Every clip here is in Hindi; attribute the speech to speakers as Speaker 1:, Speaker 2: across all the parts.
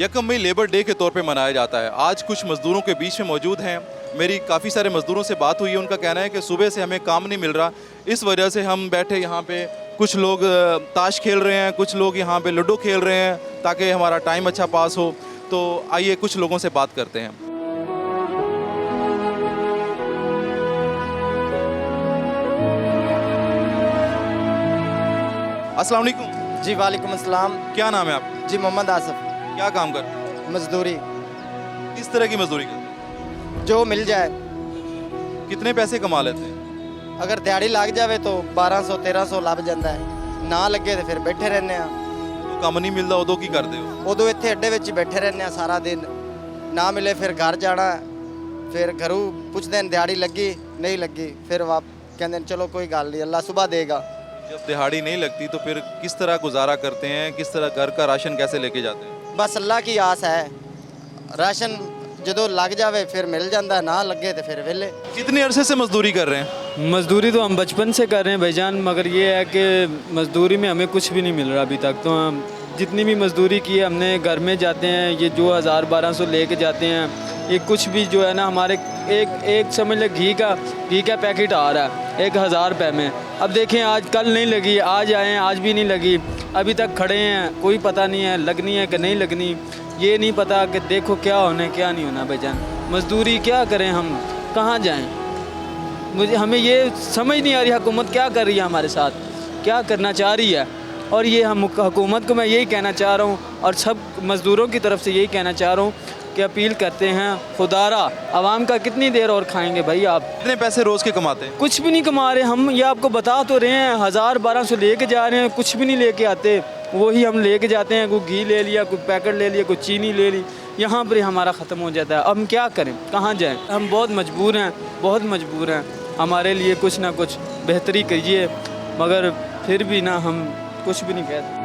Speaker 1: यकम मई लेबर डे के तौर पे मनाया जाता है। आज कुछ मज़दूरों के बीच में मौजूद हैं। मेरी काफ़ी सारे मज़दूरों से बात हुई है। उनका कहना है कि सुबह से हमें काम नहीं मिल रहा, इस वजह से हम बैठे यहाँ पे। कुछ लोग ताश खेल रहे हैं, कुछ लोग यहाँ पे लूडो खेल रहे हैं ताकि हमारा टाइम अच्छा पास हो। तो आइए कुछ लोगों से बात करते हैं। अस्सलाम वालेकुम।
Speaker 2: जी वालेकुम अस्सलाम।
Speaker 1: क्या नाम है आपका?
Speaker 2: जी मोहम्मद आसिफ।
Speaker 1: क्या काम करते हैं?
Speaker 2: मजदूरी
Speaker 1: किस तरह की मजदूरी करते हैं?
Speaker 2: जो मिल जाए।
Speaker 1: कितने पैसे कमा लेते हैं?
Speaker 2: अगर दिहाड़ी लग जाए तो 1200-1300 लग जाता है, ना लगे तो फिर बैठे रहने आ।
Speaker 1: तो काम नहीं मिलता उदो की करते हो?
Speaker 2: उदो इत्थे अड्डे विच बैठे रहने आ सारा दिन, ना मिले फिर घर जाना, फिर घरों पुछते हैं दिहाड़ी लगी नहीं लगी, फिर आप कहते हैं चलो कोई गल नहीं, अल्लाह सुबह देगा।
Speaker 1: जब दिहाड़ी नहीं लगती तो फिर किस तरह गुजारा करते हैं? किस तरह घर का राशन कैसे लेके जाते हैं?
Speaker 2: बस अल्लाह की आस है, राशन जो लग जाए फिर मिल जाता है, ना लगे तो फिर वेले।
Speaker 1: कितने अरसे से मजदूरी कर रहे हैं?
Speaker 3: मज़दूरी तो हम बचपन से कर रहे हैं भाईजान, मगर ये है कि मज़दूरी में हमें कुछ भी नहीं मिल रहा अभी तक। तो हम जितनी भी मज़दूरी की है हमने, घर में जाते हैं ये जो 1000-1200 लेके जाते हैं, ये कुछ भी जो है ना हमारे एक समझ ले घी का पैकेट आ रहा है 1000 रुपये में। अब देखें आज कल नहीं लगी, आज आए हैं आज भी नहीं लगी, अभी तक खड़े हैं, कोई पता नहीं है लगनी है कि नहीं लगनी, ये नहीं पता कि देखो क्या होना है क्या नहीं होना भाईजान। मज़दूरी क्या करें, हम कहाँ जाएं? हमें ये समझ नहीं आ रही हुकूमत क्या कर रही है हमारे साथ, क्या करना चाह रही है। और ये हम हुकूमत को मैं यही कहना चाह रहा हूँ और सब मज़दूरों की तरफ से यही कहना चाह रहा हूँ कि अपील करते हैं, खुदारा आवाम का कितनी देर और खाएंगे भाई आप?
Speaker 1: कितने पैसे रोज़ के कमाते हैं?
Speaker 3: कुछ भी नहीं कमा रहे हम, ये आपको बता तो रहे हैं, 1000-1200 लेके जा रहे हैं, कुछ भी नहीं लेके आते। वही हम लेके जाते हैं, कोई घी ले लिया, कोई पैकेट ले लिया, कोई चीनी ले ली, यहाँ पर हमारा ख़त्म हो जाता है। अब हम क्या करें, कहाँ जाएँ? हम बहुत मजबूर हैं, बहुत मजबूर हैं। हमारे लिए कुछ ना कुछ बेहतरी कीजिए, मगर फिर भी ना हम कुछ भी नहीं कहते।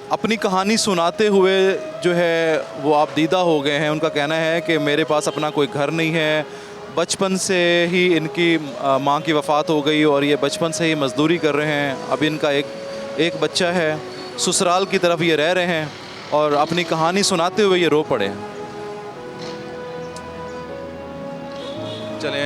Speaker 1: अपनी कहानी सुनाते हुए जो है वो आप दीदा हो गए हैं। उनका कहना है कि मेरे पास अपना कोई घर नहीं है, बचपन से ही इनकी माँ की वफ़ात हो गई और ये बचपन से ही मज़दूरी कर रहे हैं। अब इनका एक बच्चा है, ससुराल की तरफ ये रह रहे हैं और अपनी कहानी सुनाते हुए ये रो पड़े हैं। चलें,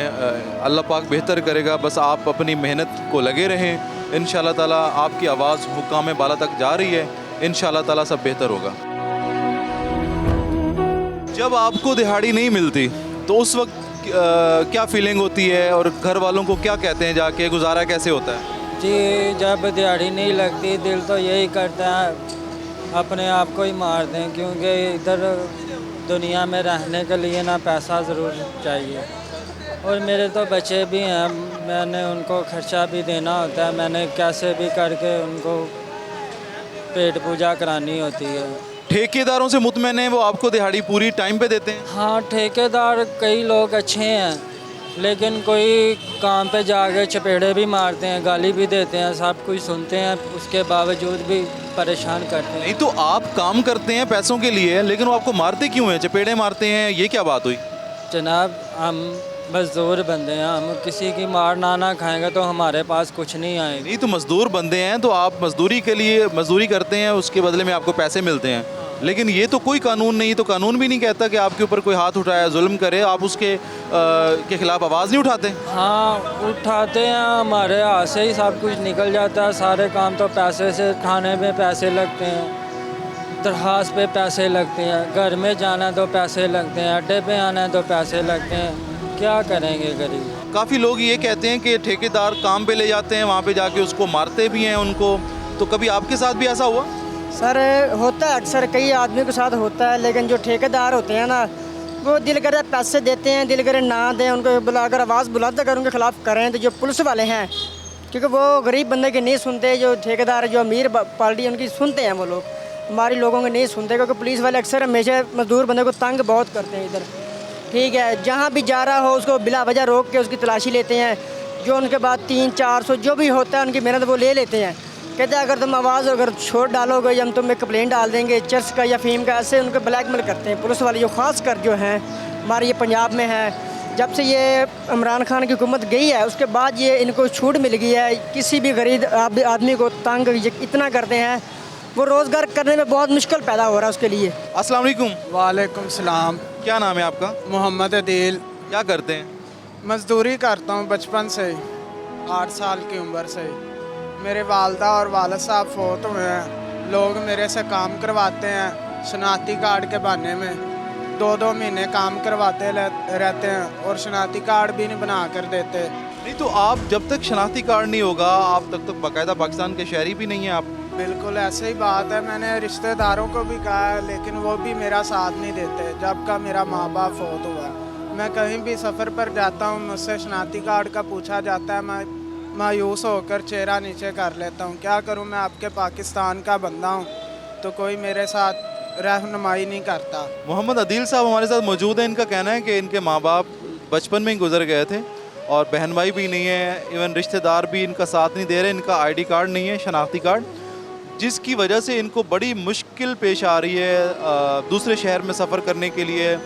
Speaker 1: अल्लाह पाक बेहतर करेगा, बस आप अपनी मेहनत को लगे रहें। इंशाअल्लाह ताला आपकी आवाज़ हुक्काम बाला तक जा रही है, इंशाअल्लाह ताला सब बेहतर होगा। जब आपको दिहाड़ी नहीं मिलती तो उस वक्त क्या फीलिंग होती है और घर वालों को क्या कहते हैं जाके, गुजारा कैसे होता है?
Speaker 4: जी जब दिहाड़ी नहीं लगती दिल तो यही करता है अपने आप को ही मार दें, क्योंकि इधर दुनिया में रहने के लिए ना पैसा ज़रूर चाहिए। और मेरे तो बच्चे भी हैं, मैंने उनको खर्चा भी देना होता है, मैंने कैसे भी करके उनको पेट पूजा करानी होती है।
Speaker 1: ठेकेदारों से मुतमईन है, वो आपको दिहाड़ी पूरी टाइम पे देते हैं?
Speaker 4: हाँ, ठेकेदार कई लोग अच्छे हैं, लेकिन कोई काम पे जाके चपेड़े भी मारते हैं, गाली भी देते हैं, सब कुछ सुनते हैं, उसके बावजूद भी परेशान करते हैं।
Speaker 1: नहीं तो आप काम करते हैं पैसों के लिए, लेकिन वो आपको मारते क्यों हैं, चपेड़े मारते हैं, ये क्या बात हुई?
Speaker 4: जनाब हम मज़दूर बंदे हैं, हम किसी की मार ना खाएंगे तो हमारे पास कुछ नहीं आएगा।
Speaker 1: नहीं तो मज़दूर बंदे हैं तो आप मज़दूरी के लिए मज़दूरी करते हैं, उसके बदले में आपको पैसे मिलते हैं। लेकिन ये तो कोई कानून नहीं, तो कानून भी नहीं कहता कि आपके ऊपर कोई हाथ उठाया जुल्म करे, आप उसके के ख़िलाफ़ आवाज़ नहीं उठाते?
Speaker 4: हाँ उठाते हैं, हमारे हाथ से ही सब कुछ निकल जाता है, सारे काम तो पैसे से, थाने में पैसे लगते हैं, दरख्वास्त पे पैसे लगते हैं, घर में जाना है तो पैसे लगते हैं, अड्डे पे आना है तो पैसे लगते हैं, क्या करेंगे गरीब?
Speaker 1: काफ़ी लोग ये कहते हैं कि ठेकेदार काम पे ले जाते हैं, वहाँ पे जाके उसको मारते भी हैं उनको। तो कभी आपके साथ भी ऐसा हुआ?
Speaker 5: सर होता है, अक्सर कई आदमियों के साथ होता है, लेकिन जो ठेकेदार होते हैं ना वो दिल करे पैसे देते हैं, दिल करे ना दें, उनको बुला अगर आवाज़ बुलंद कर उनके ख़िलाफ़ करें। तो जो पुलिस वाले हैं, क्योंकि वो गरीब बंदे की नहीं सुनते, जो ठेकेदार जो अमीर पार्टी उनकी सुनते हैं वो लोग, हमारी लोगों के नहीं सुनते, क्योंकि पुलिस वाले अक्सर हमेशा मजदूर बंदे को तंग बहुत करते हैं इधर। ठीक है, जहाँ भी जा रहा हो उसको बिला वजह रोक के उसकी तलाशी लेते हैं, जो उनके बाद 300-400 जो भी होता है उनकी मेहनत वो ले लेते हैं। कहते हैं अगर तुम आवाज़ अगर छोड़ डालोगे या हम तुम्हें कंप्लेंट डाल देंगे चर्च का या फ़ीम का, ऐसे उनको ब्लैकमेल करते हैं पुलिस वाले, जो ख़ास कर जो हैं हमारे ये पंजाब में है। जब से ये इमरान खान की हुकूमत गई है उसके बाद ये इनको छूट मिल गई है। किसी भी गरीब आदमी को तंग इतना करते हैं, वो रोज़गार करने में बहुत मुश्किल पैदा हो रहा है उसके लिए।
Speaker 1: अस्सलाम वालेकुम।
Speaker 6: वालेकुम सलाम।
Speaker 1: क्या नाम है आपका?
Speaker 6: मोहम्मद अदील।
Speaker 1: क्या करते हैं?
Speaker 6: मज़दूरी करता हूँ बचपन से ही, 8 साल की उम्र से ही। मेरे वालदा और वालिद साहब फोत हुए हैं। लोग मेरे से काम करवाते हैं शनाख्ती कार्ड के बहाने में। 2-2 महीने काम करवाते रहते हैं और शनाख्ती कार्ड भी नहीं बना कर देते।
Speaker 1: नहीं तो आप जब तक शनाख्ती कार्ड नहीं होगा आप तब तक बाकायदा पाकिस्तान के शहरी भी नहीं हैं आप।
Speaker 6: बिल्कुल ऐसे ही बात है। मैंने रिश्तेदारों को भी कहा है लेकिन वो भी मेरा साथ नहीं देते। जब का मेरा माँ बाप फोत हुआ है, मैं कहीं भी सफ़र पर जाता हूँ, मुझसे शनाख्ती कार्ड का पूछा जाता है, मैं मायूस होकर चेहरा नीचे कर लेता हूँ। क्या करूँ, मैं आपके पाकिस्तान का बंदा हूँ तो कोई मेरे साथ रहनुमाई नहीं करता।
Speaker 1: मोहम्मद अदील साहब हमारे साथ मौजूद हैं। इनका कहना है कि इनके माँ बाप बचपन में ही गुजर गए थे और बहन भाई भी नहीं है, इवन रिश्तेदार भी इनका साथ नहीं दे रहे। इनका आईडी कार्ड नहीं है, शनाख्ती कार्ड, जिसकी वजह से इनको बड़ी मुश्किल पेश आ रही है दूसरे शहर में सफ़र करने के लिए।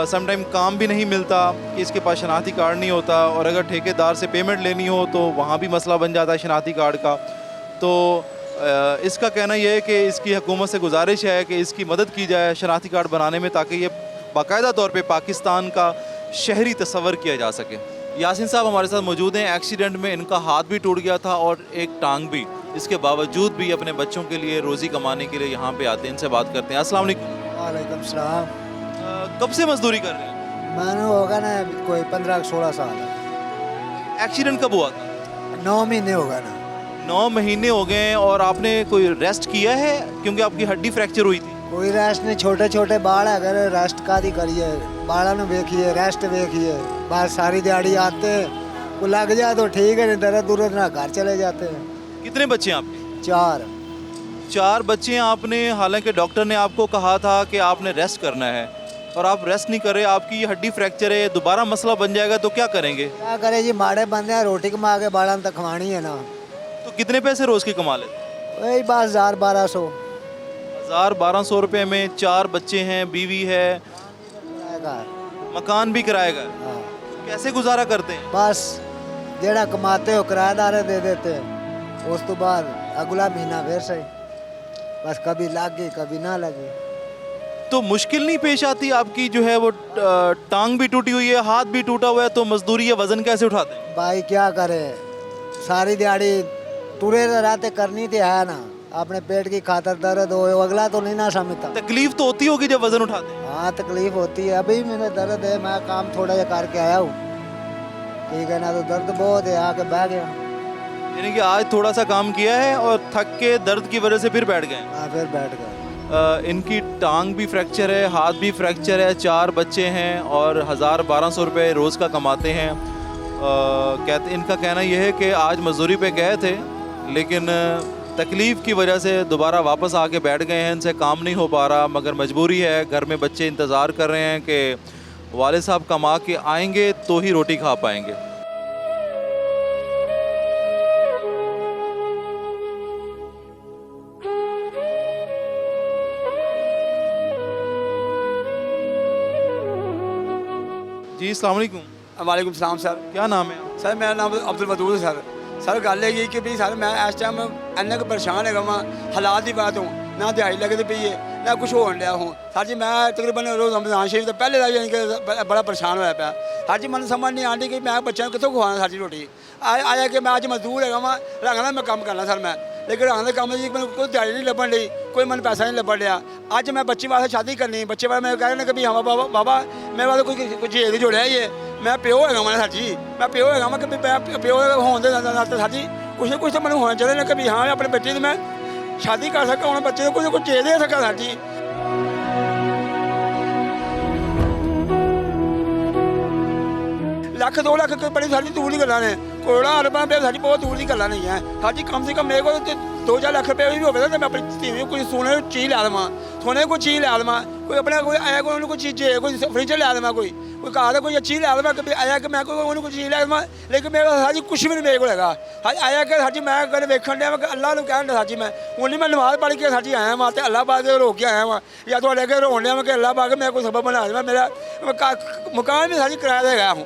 Speaker 1: समटाइम काम भी नहीं मिलता कि इसके पास शनाख्ती कार्ड नहीं होता, और अगर ठेकेदार से पेमेंट लेनी हो तो वहाँ भी मसला बन जाता है शनाख्ती कार्ड का। तो इसका कहना यह है कि इसकी हुकूमत से गुजारिश है कि इसकी मदद की जाए शनाख्ती कार्ड बनाने में, ताकि ये बाकायदा तौर पे पाकिस्तान का शहरी तस्वर किया जा सके। यासिन साहब हमारे साथ मौजूद हैं। एक्सीडेंट में इनका हाथ भी टूट गया था और एक टांग भी, इसके बावजूद भी अपने बच्चों के लिए रोज़ी कमाने के लिए यहाँ पे आते हैं। इनसे बात करते हैं। अस्सलाम वालेकुम।
Speaker 7: वालेकुम सलाम।
Speaker 1: कब से मजदूरी कर रहे हैं?
Speaker 7: मैंने होगा ना कोई 15-16 साल।
Speaker 1: एक्सीडेंट कब हुआ था?
Speaker 7: 9 महीने होगा ना।
Speaker 1: 9 महीने हो गए हैं। और आपने कोई रेस्ट किया है क्योंकि आपकी हड्डी फ्रैक्चर हुई थी?
Speaker 7: कोई रेस्ट नहीं, छोटे छोटे बाल अगर रेस्ट का दी करिए, बालों ने देखिए, रेस्ट देखिए, बस सारी दिहाड़ी आते हैं, को लग जाए तो ठीक है, नहीं दर्द उर्द ना घर चले जाते हैं।
Speaker 1: कितने बच्चे हैं आपके?
Speaker 7: 4
Speaker 1: बच्चे हैं आपने। हालांकि डॉक्टर ने आपको कहा था कि आपने रेस्ट करना है और आप रेस्ट नहीं कर रहे। आपकी ये हड्डी फ्रैक्चर है, दोबारा मसला बन जाएगा तो क्या करेंगे?
Speaker 7: क्या करे जी, माड़े बंदे हैं, रोटी कमा के बालन तक खवानी है ना।
Speaker 1: तो कितने पैसे रोज़ के कमा लेते?
Speaker 7: वही बस 1000-1200
Speaker 1: 1000-1200 रुपये में 4 बच्चे हैं, बीवी है, मकान भी किराएगा।
Speaker 7: हाँ।
Speaker 1: कैसे गुजारा करते हैं?
Speaker 7: बस जेड़ा कमाते हो किराएदार दे देते हैं, उस तो बाद अगला महीना फिर सही, बस कभी लग गई कभी ना लगी।
Speaker 1: तो मुश्किल नहीं पेश आती आपकी? जो है वो टांग भी टूटी हुई है, हाथ भी टूटा हुआ है, तो मजदूरी या वजन कैसे उठाते हैं?
Speaker 7: भाई क्या करे, सारी दिहाड़ी तुरे रहते करनी तो है ना, अपने पेट की खातर दर्द हो, अगला तो नहीं ना समझता।
Speaker 1: तकलीफ तो होती होगी जब वजन उठाते हैं?
Speaker 7: हाँ तकलीफ होती है, अभी मेरे दर्द है, मैं काम थोड़ा सा करके आया हूँ, ठीक है ना, तो दर्द बहुत है, आके बैठ गया।
Speaker 1: यानी कि आज थोड़ा सा काम किया है और थक के दर्द की वजह से फिर बैठ गए?
Speaker 7: हाँ फिर बैठ गया।
Speaker 1: इनकी टांग भी फ्रैक्चर है, हाथ भी फ्रैक्चर है, 4 बच्चे हैं और 1000-1200 रुपये रोज़ का कमाते हैं। इनका कहना यह है कि आज मजदूरी पे गए थे लेकिन तकलीफ़ की वजह से दोबारा वापस आके बैठ गए हैं, इनसे काम नहीं हो पा रहा, मगर मजबूरी है। घर में बच्चे इंतज़ार कर रहे हैं कि वालिद साहब कमा के आएंगे तो ही रोटी खा पाएंगे। जी अस्सलाम वालेकुम।
Speaker 8: वालेकुम सलाम सर।
Speaker 1: क्या नाम है?
Speaker 8: सर मेरा नाम अब्दुल वदूद है सर गल है कि भी सर मैं इस टाइम इन्ना कुछ परेशान है वहाँ हालात की बात हूँ, ना दिहाड़ी लगती पई है ना कुछ होने लिया हूँ सर जी। मैं तकरीबन रोज़ रमज़ान शरीफ तो पहले यानी कि बड़ा परेशान होया पाया सर जी। मैंने समझ नहीं आती कि मैं बच्चों को कितों खवाना सर जी रोटी। आया कि मैं अज मजदूर है वहाँ रंग मैं काम करना सर मैं, लेकिन रंग काम जी मैंने कोई दिहाड़ी नहीं लभन दी, कोई मैंने पैसा नहीं लभन लिया। अज मैं बच्चे वास्ते शादी करनी, बच्चे वाले मैं कह रहे कि भी हाँ बाबा मेरे वाले कोई झेल जोड़िया ये, मैं प्यो है मैं सर जी, मैं प्यो है मैं कि प्यो होने नाते सर जी कुछ ना कुछ तो मैंने होना चाहिए ना कि भी हाँ अपने बच्चे की मैं शादी कर सका, उन्हें बच्चे को कुछ चेज दे सका सर जी। ਲੱਖ 2 ਲੱਖ ਕੋਈ ਬੜੀ ਸਾਡੀ ਦੂਰ ਦੀ ਗੱਲਾਂ ਨੇ, ਕਰੋੜਾਂ ਅਰਬਾਂ ਰੁਪਏ ਸਾਡੀ ਬਹੁਤ ਦੂਰ ਦੀ ਗੱਲਾਂ ਨਹੀਂ ਹੈ ਸਰ ਜੀ। ਕਮ ਸੇ ਕਮ ਮੇਰੇ ਕੋਲ 2-4 ਲੱਖ ਰੁਪਏ ਵੀ ਹੋਵੇ ਤਾਂ ਮੈਂ ਆਪਣੀ ਧੀ ਨੂੰ ਕੋਈ ਸੋਨੇ ਦੀ ਚੀਜ਼ ਲੈ ਲਵਾਂ, ਸੋਨੇ ਕੋਈ ਚੀਜ਼ ਲੈ ਲਵਾਂ। कोई अपना कोई आया कोई उन्होंने कोई चीज़ चाहिए, कोई फर्नीचर लिया देना, कोई कहा था कोई चीज़ लिया देना, कभी आया कि मैं कोई उन्होंने कुछ चीज़ लिया देना, लेकिन मेरे पास साजी कुछ भी नहीं मेरे को लगा। हाँ आया कि साजी मैं कल वेखन दिया कि अल्लाह को कहन साजी मैं उन्हीं मैं नमाज पढ़ के साजी आया वहाँ, तो अल्लाह पाक रो के आया वहाँ, या तो अल्लाह के रोन दिया कि अल्लाह पाक मैं कोई सबब बना देना, मेरा मकान भी साजी किराया दे गया हूँ।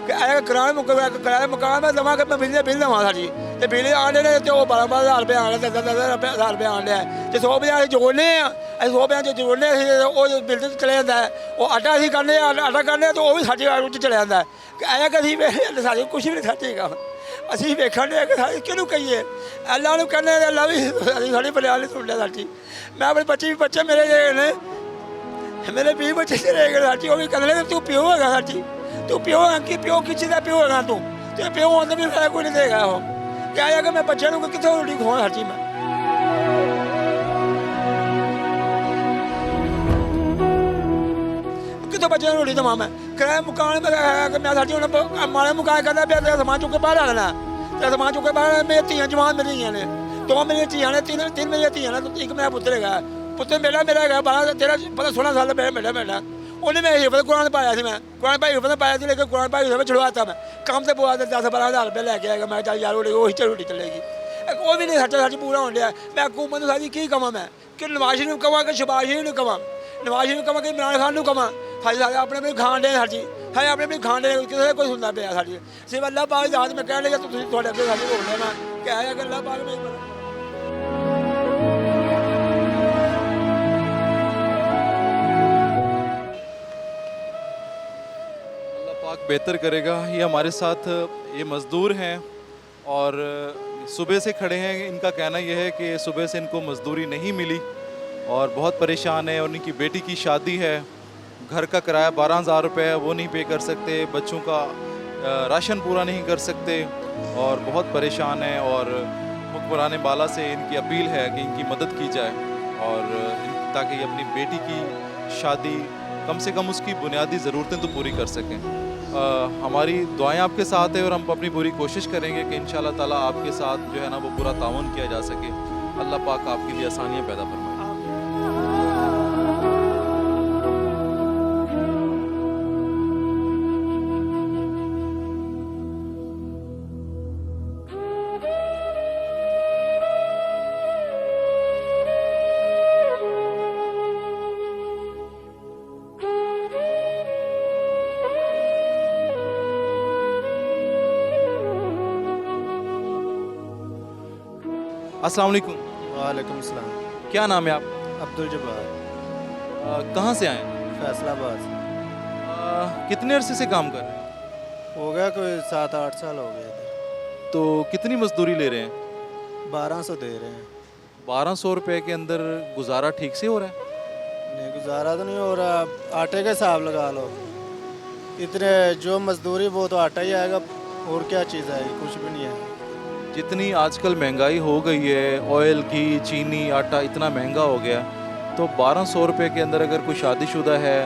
Speaker 8: आया किराया मकान में दवा मैं बिल दवा सारी, तो बिल आने ने तो 12,000 रुपये आने 10,000 रुपये आने तो 100 जोड़ने 100 जोड़ने वो बिल चले जाता है, वो आटा अं करने आटा करने तो वो भी साढ़े चले जाता है। आया कि अभी साढ़े कुछ भी नहीं साचेगा, असी वेखन कि सारे क्यों कहिए अल्लाह को कहने अल्लाह भी साड़ी बलियाल नहीं सुन लिया साची। मैं अपने बच्चे मेरे ने मेरे 20 बच्चे रह गए साची, वो भी कहने तू प्यो है साची, तू प्यो है कि प्यो किसी का प्यो है तू, तो प्यो होने भी मेरा कोई नहीं देगा। वो क्या है कि मैं बच्चे को कितने रोटी खुआ साची मैं कितने बच्चे रोटी दवा मैं किराया मकान में मैं साची मारे मुकान करना पे तेरा समान चुके बाहर आना, तेरा समान चुके बाहर मेरी धियाँ जवान मेरी ने 2 मेरी धियाँ ने 3 मेरी धियाँ ने, एक मेरा पुत्र है, पुत्र मेरा है 12-13 साल बेटा उन्हें मैं हिफत कुरान पाया थी, मैं कुरान भाई हिफत पाया थी, लेकिन कुरान भाई हिफत छुड़वाता मैं काम से बुआ 10-12 रुपये लेके आएगा। मैं चल यार वही रोटी चलेगी, वो भी नहीं सच पूरा हो गया। मैं हुकूमत सारी की कमा मैं कि नवाज शरीफ कमा कि शहबाज शरीफ कमा, नवाज शरीफ कमा कि इमरान खान कमा, सारी सारे अपने खान डे सारी सारे अपने खान डे किसी कोई सुनता पे सारी सिर्फ अल्लाह पाक याद मैं कह लिया थोड़े अगे सारी बोल रहा क्या है कि अल्लाह पाक में
Speaker 1: बेहतर करेगा। ये हमारे साथ ये मज़दूर हैं और सुबह से खड़े हैं। इनका कहना यह है कि सुबह से इनको मज़दूरी नहीं मिली और बहुत परेशान है। और उनकी बेटी की शादी है, घर का किराया 12,000 रुपये है, वो नहीं पे कर सकते, बच्चों का राशन पूरा नहीं कर सकते और बहुत परेशान है। और हुक्मरान बाला से इनकी अपील है कि इनकी मदद की जाए और ताकि अपनी बेटी की शादी कम से कम उसकी बुनियादी ज़रूरतें तो पूरी कर सकें। हमारी दुआएं आपके साथ है और हम अपनी पूरी कोशिश करेंगे कि इंशाल्लाह ताला आपके साथ जो है ना वो पूरा ताउन किया जा सके। अल्लाह पाक आपके लिए आसानियाँ पैदा फरमाए। अस्सलाम वालेकुम।
Speaker 9: वालेकुम सलाम।
Speaker 1: क्या नाम है आप?
Speaker 9: अब्दुल जब्बार।
Speaker 1: कहाँ से आए?
Speaker 9: फैसलाबाद।
Speaker 1: कितने अरसे से काम कर रहे हैं?
Speaker 9: हो गया कोई 7-8 साल हो गए इधर।
Speaker 1: तो कितनी मजदूरी ले रहे हैं?
Speaker 9: 1200 दे रहे हैं।
Speaker 1: 1200 रुपये के अंदर गुजारा ठीक से हो रहा है?
Speaker 9: नहीं गुजारा तो नहीं हो रहा, आटे का हिसाब लगा लो, इतने जो मजदूरी वो तो आटा ही आएगा, और क्या चीज़ आएगी, कुछ भी नहीं है।
Speaker 1: जितनी आजकल महंगाई हो गई है, ऑयल घी चीनी आटा इतना महंगा हो गया, तो 1200 रुपये के अंदर अगर कोई शादीशुदा है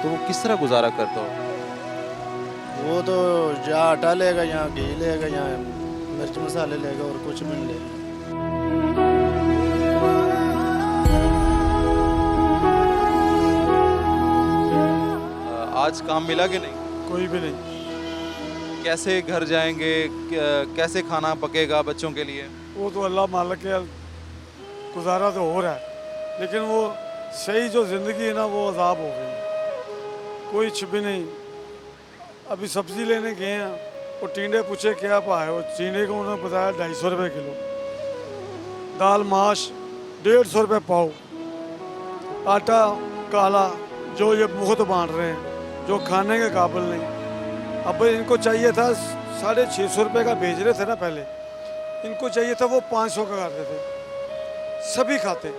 Speaker 1: तो वो किस तरह गुजारा करता हो?
Speaker 9: वो तो या आटा लेगा या घी लेगा या मिर्च मसाले लेगा, और कुछ भी नहीं लेगा।
Speaker 1: आज काम मिला कि नहीं?
Speaker 10: कोई भी नहीं।
Speaker 1: कैसे घर जाएंगे, कैसे खाना पकेगा बच्चों के लिए?
Speaker 10: वो तो अल्लाह मालिक के गुजारा तो हो रहा है, लेकिन वो सही जो ज़िंदगी है ना वो अजाब हो गई, कोई भी नहीं। अभी सब्ज़ी लेने गए हैं, वो टींडे पूछे क्या भाव है, वो टींडे को उन्होंने बताया 250 रुपये किलो, दाल माश 150 रुपये पाव, आटा काला जो ये मुफ्त बांट रहे हैं, जो खाने के काबिल नहीं। अब इनको चाहिए था 650 रुपये का भेज रहे थे ना पहले, इनको चाहिए था वो 500 का करते थे, सभी खाते।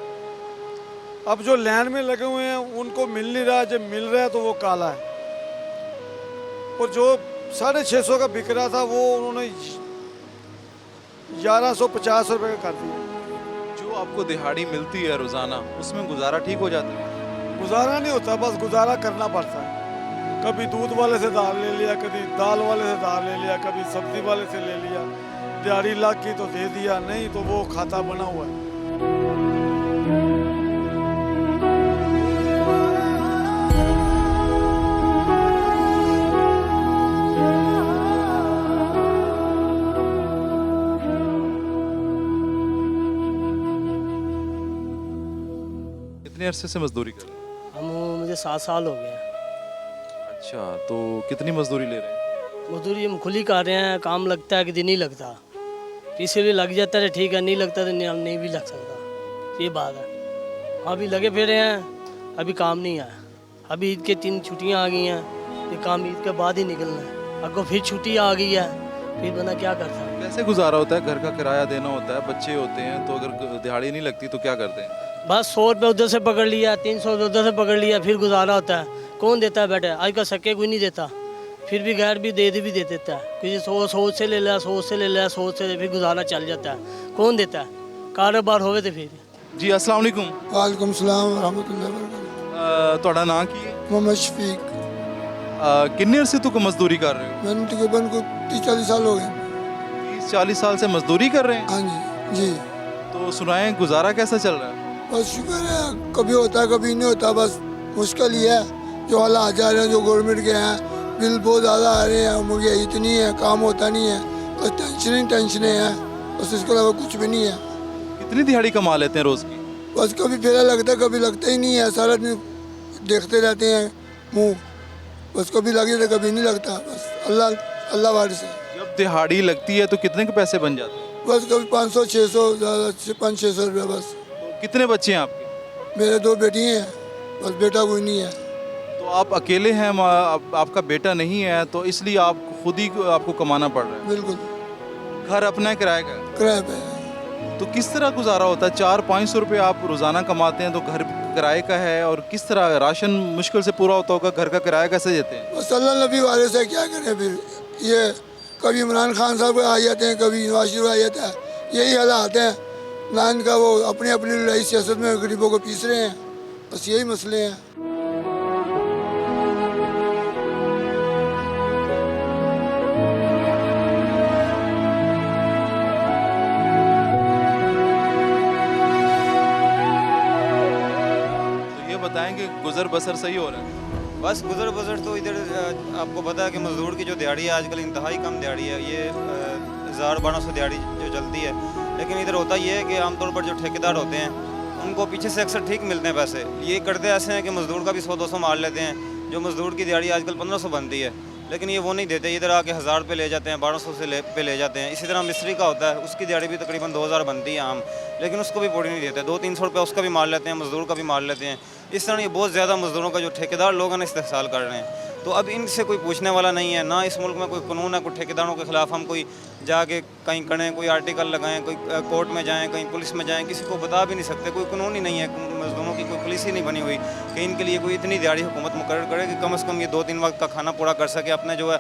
Speaker 10: अब जो लाइन में लगे हुए हैं उनको मिल नहीं रहा, जब मिल रहा है तो वो काला है, और जो 650 का बिक रहा था वो उन्होंने 1150 रुपये का कर दिया।
Speaker 1: जो आपको दिहाड़ी मिलती है रोज़ाना, उसमें गुजारा ठीक हो जाता है?
Speaker 10: गुजारा नहीं होता, बस गुजारा करना पड़ता है। कभी दूध वाले से दाल ले लिया, कभी दाल वाले से दाल ले लिया, कभी सब्जी वाले से ले लिया, दिहाड़ी लाख की तो दे दिया, नहीं तो वो खाता बना हुआ है।
Speaker 1: कितने अरसे से मजदूरी कर रहे हैं?
Speaker 11: मुझे 7 साल हो गए हैं।
Speaker 1: अच्छा, तो कितनी मजदूरी ले रहे हैं?
Speaker 11: मजदूरी हम खुली कर रहे हैं, काम लगता है कि दिन नहीं लगता, इसीलिए लग जाता है ठीक है, नहीं लगता तो नहीं भी लग सकता, ये बात है। अभी लगे फिरे हैं, अभी काम नहीं आया। अभी ईद के 3 छुट्टियां आ गई हैं, ये काम ईद के बाद ही निकलना है। अगर फिर छुट्टी आ गई है, फिर बंदा क्या करता है?
Speaker 1: कैसे गुजारा होता है? घर का किराया देना होता है, बच्चे होते हैं, तो अगर दिहाड़ी नहीं लगती तो क्या करते हैं?
Speaker 11: बस 100 रुपये उधर से पकड़ लिया, 300 उधर से पकड़ लिया, फिर गुजारा होता है। कौन देता है बैठे? आज का सके कोई नहीं देता, फिर भी गैर भी दे देता है। किसी 100 से ले लिया, 100 से ले लिया, 100 से फिर गुजारा चल जाता है। कौन देता है? कारोबार होवे तो फिर।
Speaker 1: जी अस्सलाम वालेकुम।
Speaker 12: वालेकुम सलाम रहमतुल्लाहि व बरकातहू।
Speaker 1: ਤੁਹਾਡਾ ਨਾਂ ਕੀ ਹੈ?
Speaker 12: मोहम्मद शफीक।
Speaker 1: किन्ने अरसे तक मजदूरी कर रहे हो?
Speaker 12: मैंने तकरीबन को 30-40 साल हो गए।
Speaker 1: 30-40 साल से मजदूरी कर रहे हैं?
Speaker 12: हाँ जी।
Speaker 1: तो सुनाएं, गुजारा कैसा चल रहा है?
Speaker 12: बस शुक्र है, कभी होता है कभी नहीं होता, बस मुश्किल ही है। जो हालात जा रहे हैं, जो गवर्नमेंट के हैं, बिल बहुत ज़्यादा आ रहे हैं, महंगाई इतनी है, काम होता नहीं है, बस टेंशनें हैं, बस इसके अलावा कुछ भी नहीं है।
Speaker 1: कितनी दिहाड़ी कमा लेते हैं रोज़ की?
Speaker 12: बस कभी फेरा लगता है, कभी लगता ही नहीं है, सारा दिन देखते रहते हैं मुँह, बस कभी लगे तो कभी नहीं लगता, बस अल्लाह वारिस है।
Speaker 1: जब दिहाड़ी लगती है तो कितने के पैसे बन जाते हैं?
Speaker 12: बस कभी 500-600, ज़्यादा 500-600 रुपये बस।
Speaker 1: तो कितने बच्चे हैं आपके?
Speaker 12: मेरे 2 बेटी हैं, बस बेटा कोई नहीं है।
Speaker 1: तो आप अकेले हैं, आपका बेटा नहीं है, तो इसलिए आप खुद ही आपको कमाना पड़ रहा है?
Speaker 12: बिल्कुल।
Speaker 1: घर अपना है, किराए का है?
Speaker 12: किराए पे।
Speaker 1: तो किस तरह गुजारा होता है? 400-500 रुपये आप रोज़ाना कमाते हैं, तो घर किराए का है, और किस तरह राशन मुश्किल से पूरा होता होगा, घर का किराया कैसे देते हैं?
Speaker 12: बस अल्लाह नबी वाले से क्या करें फिर। ये कभी इमरान खान साहब आ जाते हैं, कभी नवाज शरीफ आ जाता है, यही हालात हैं ना इनका। वो अपनी अपनी लड़ाई सियासत में गरीबों को पीस रहे हैं, बस यही मसले हैं।
Speaker 1: बताएं कि गुजर बसर सही हो रहा है?
Speaker 13: बस गुजर बसर तो इधर आपको पता है कि मजदूर की जो दिहाड़ी है आजकल इंतहाई कम दिहाड़ी है, ये 1000-1200 दिहाड़ी जो चलती है। लेकिन इधर होता ये है कि आमतौर पर जो ठेकेदार होते हैं उनको पीछे से अक्सर ठीक मिलते हैं पैसे। ये करते ऐसे हैं कि मजदूर का भी 100-200 मार लेते हैं। जो मजदूर की दिहाड़ी आजकल 1500 बनती है, लेकिन ये वो नहीं देते, इधर आके 1000 रुपये ले जाते हैं, 1200 पे ले जाते हैं। इसी तरह मिस्त्री का होता है, उसकी दिहाड़ी भी तकरीबन 2000 बनती है आम, लेकिन उसको भी पूरी नहीं देते। 200-300 रुपये उसका भी मार लेते हैं, मजदूर का भी मार लेते हैं। इस तरह ये बहुत ज़्यादा मजदूरों का जो ठेकेदार लोग हैं ना इस्तेहसाल कर रहे हैं। तो अब इनसे कोई पूछने वाला नहीं है, ना इस मुल्क में कोई कानून है, कोई ठेकेदारों के ख़िलाफ़ हम कोई जाके कहीं करें, कोई आर्टिकल लगाएं, कोई कोर्ट में जाएं, कहीं पुलिस में जाएं, किसी को बता भी नहीं सकते। कोई कानून ही नहीं है, मजदूरों की कोई पुलिस ही नहीं बनी हुई कि इनके लिए कोई इतनी दिहाड़ी हुकूमत मुकर्रर करे कि कम से कम ये 2-3 वक्त का खाना पूरा कर सके। अपने जो है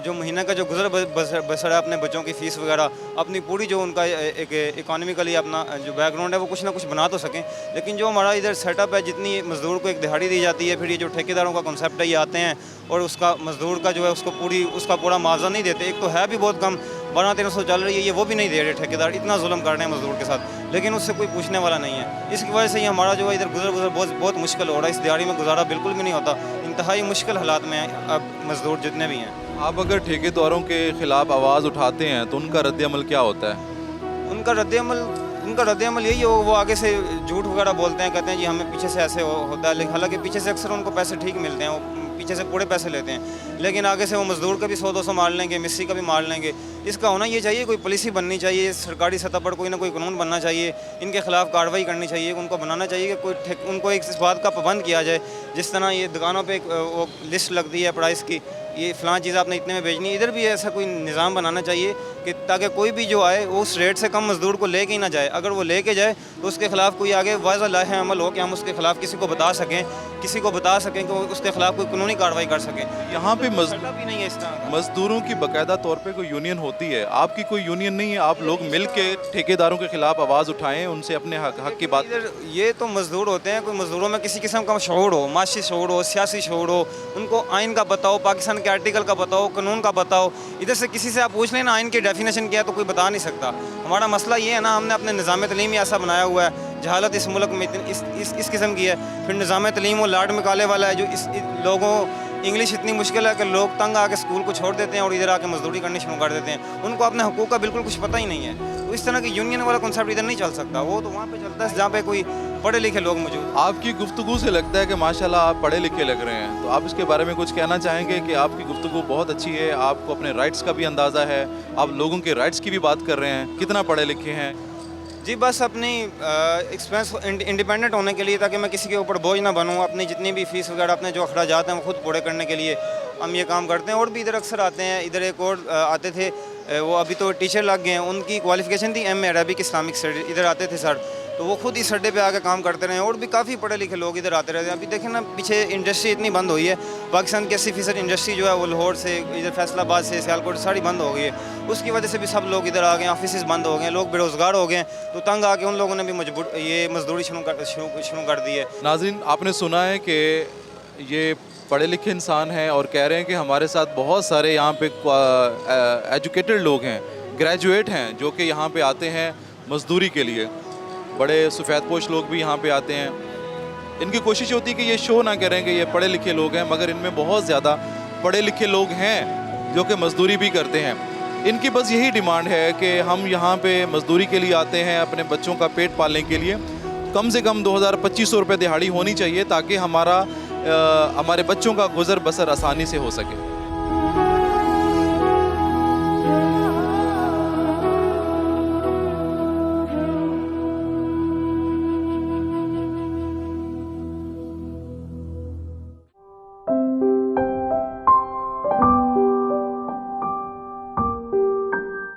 Speaker 13: जो महीने का जो गुजर बसर है, अपने बच्चों की फ़ीस वगैरह, अपनी पूरी जो उनका एक इकॉनमिकली अपना जो बैकग्राउंड है वो कुछ ना कुछ बना तो सकें। लेकिन जो हमारा इधर सेटअप है, जितनी मजदूर को एक दिहाड़ी दी जाती है, फिर ये जो ठेकेदारों का कॉन्सेप्ट है, ये आते हैं और उसका मजदूर का जो है उसका पूरा मुआवजा नहीं देते। एक तो है भी बहुत कम, 1200-1300 चल रही है, ये वो भी नहीं दे रहे ठेकेदार। इतना जुल्म कर रहे हैं मजदूर के साथ, लेकिन उससे कोई पूछने वाला नहीं है। इसकी वजह से ही हमारा जो है इधर गुजर बहुत मुश्किल हो रहा है। इस दिहाड़ी में गुजारा बिल्कुल भी नहीं होता, इंतहाई मुश्किल हालात में अब मजदूर जितने भी हैं।
Speaker 1: आप अगर ठेकेदारों के ख़िलाफ़ आवाज़ उठाते हैं तो उनका रद्द-ए-अमल क्या होता है?
Speaker 13: उनका रद्द-ए-अमल यही हो, वो आगे से झूठ वगैरह बोलते हैं, कहते हैं जी हमें पीछे से ऐसे होता है, लेकिन हालांकि पीछे से अक्सर उनको पैसे ठीक मिलते हैं, वो पीछे से पूरे पैसे लेते हैं, लेकिन आगे से वो मजदूर का भी 100-200 मार लेंगे, मिस्त्री का भी मार लेंगे। इसका होना ये चाहिए, कोई पॉलिसी बननी चाहिए, सरकारी सतह पर कोई ना कोई कानून बनना चाहिए, इनके खिलाफ कार्रवाई करनी चाहिए, उनको बनाना चाहिए कि कोई उनको एक इस बात का पाबंद किया जाए। जिस तरह ये दुकानों पे वो लिस्ट लगती है प्राइस की, ये फ़लाँ चीज़ आपने इतने में बेचनी, इधर भी ऐसा कोई निज़ाम बनाना चाहिए कि ताकि कोई भी जो आए वो उस रेट से कम मजदूर को लेके ही ना जाए। अगर वो लेके जाए तो उसके खिलाफ कोई आगे वाज़ह लाहे अमल हो कि हम उसके खिलाफ किसी को बता सकें कि उसके खिलाफ कोई कानूनी कार्रवाई कर सकें।
Speaker 1: यहाँ पे
Speaker 13: भी नहीं है इस तरह
Speaker 1: मजदूरों की बाकायदा तौर पे कोई यूनियन होती है, आपकी कोई यूनियन नहीं है? आप लोग मिल के ठेकेदारों के खिलाफ आवाज़ उठाएं, उनसे अपने हक की बात।
Speaker 13: इधर ये तो मजदूर होते हैं, कोई मजदूरों में किसी किस्म का शऊर हो, माशी शऊर हो, सियासी शऊर हो, उनको आइन का बताओ, पाकिस्तान के आर्टिकल का बताओ, कानून का बताओ। इधर से किसी से आप पूछ लें ना आइन की डेफिनेशन क्या है तो कोई बता नहीं सकता। हमारा मसला ये है ना, हमने अपने निज़ाम तलीम ही ऐसा बनाया हुआ है, जहालत इस मुल्क में इस किस्म की है। फिर निज़ाम तलीम वो लाड निकाले वाला है, जो इस लोगों इंग्लिश इतनी मुश्किल है कि लोग तंग आके स्कूल को छोड़ देते हैं और इधर आके मजदूरी करनी शुरू कर देते हैं। उनको अपने हकूक़ का बिल्कुल कुछ पता ही नहीं है। तो इस तरह की यूनियन वाला कॉन्सेप्ट इधर नहीं चल सकता। वो तो वहाँ पे चलता है जहाँ पे कोई पढ़े लिखे लोग मौजूद।
Speaker 1: आपकी गुफ्तगू से लगता है कि माशाल्लाह आप पढ़े लिखे लग रहे हैं, तो आप इसके बारे में कुछ कहना चाहेंगे कि आपकी गुफ्तगू बहुत अच्छी है, आपको अपने राइट्स का भी अंदाज़ा है, आप लोगों के राइट्स की भी बात कर रहे हैं, कितना पढ़े लिखे हैं?
Speaker 13: जी बस अपनी एक्सपेंस इंडिपेंडेंट होने के लिए, ताकि मैं किसी के ऊपर बोझ ना बनूँ। अपनी जितनी भी फ़ीस वगैरह अपने जो अखराजात हैं वो खुद पूरे करने के लिए हम ये काम करते हैं। और भी इधर अक्सर आते हैं, इधर एक और आते थे, वो अभी तो टीचर लग गए हैं, उनकी क्वालिफ़िकेशन थी MA अरबिक इस्लामिक स्टडीज़, इधर आते थे सर, तो वो खुद इस अड्डे पे आके काम करते रहे। और भी काफ़ी पढ़े लिखे लोग इधर आते रहते हैं। अभी देखें ना, पीछे इंडस्ट्री इतनी बंद हुई है, पाकिस्तान की 80% इंडस्ट्री जो है वो लाहौर से, इधर फैसलाबाद से, सियालकोट सारी बंद हो गई है। उसकी वजह से भी सब लोग इधर आ गए, ऑफिस बंद हो गए, लोग बेरोज़गार हो गए, तो तंग आके उन लोगों ने भी ये मजदूरी शुरू कर दी है।
Speaker 1: नाज़रीन, आपने सुना है कि ये पढ़े लिखे इंसान हैं और कह रहे हैं कि हमारे साथ बहुत सारे यहाँ पे एजुकेटेड लोग हैं, ग्रेजुएट हैं, जो कि यहाँ पे आते हैं मजदूरी के लिए। बड़े सफ़ेदपोश लोग भी यहाँ पे आते हैं। इनकी कोशिश होती है कि ये शो ना करें कि ये पढ़े लिखे लोग हैं, मगर इनमें बहुत ज़्यादा पढ़े लिखे लोग हैं जो कि मजदूरी भी करते हैं। इनकी बस यही डिमांड है कि हम यहाँ पे मजदूरी के लिए आते हैं अपने बच्चों का पेट पालने के लिए। कम से कम 2000-2500 रुपये दिहाड़ी होनी चाहिए, ताकि हमारे बच्चों का गुज़र बसर आसानी से हो सके।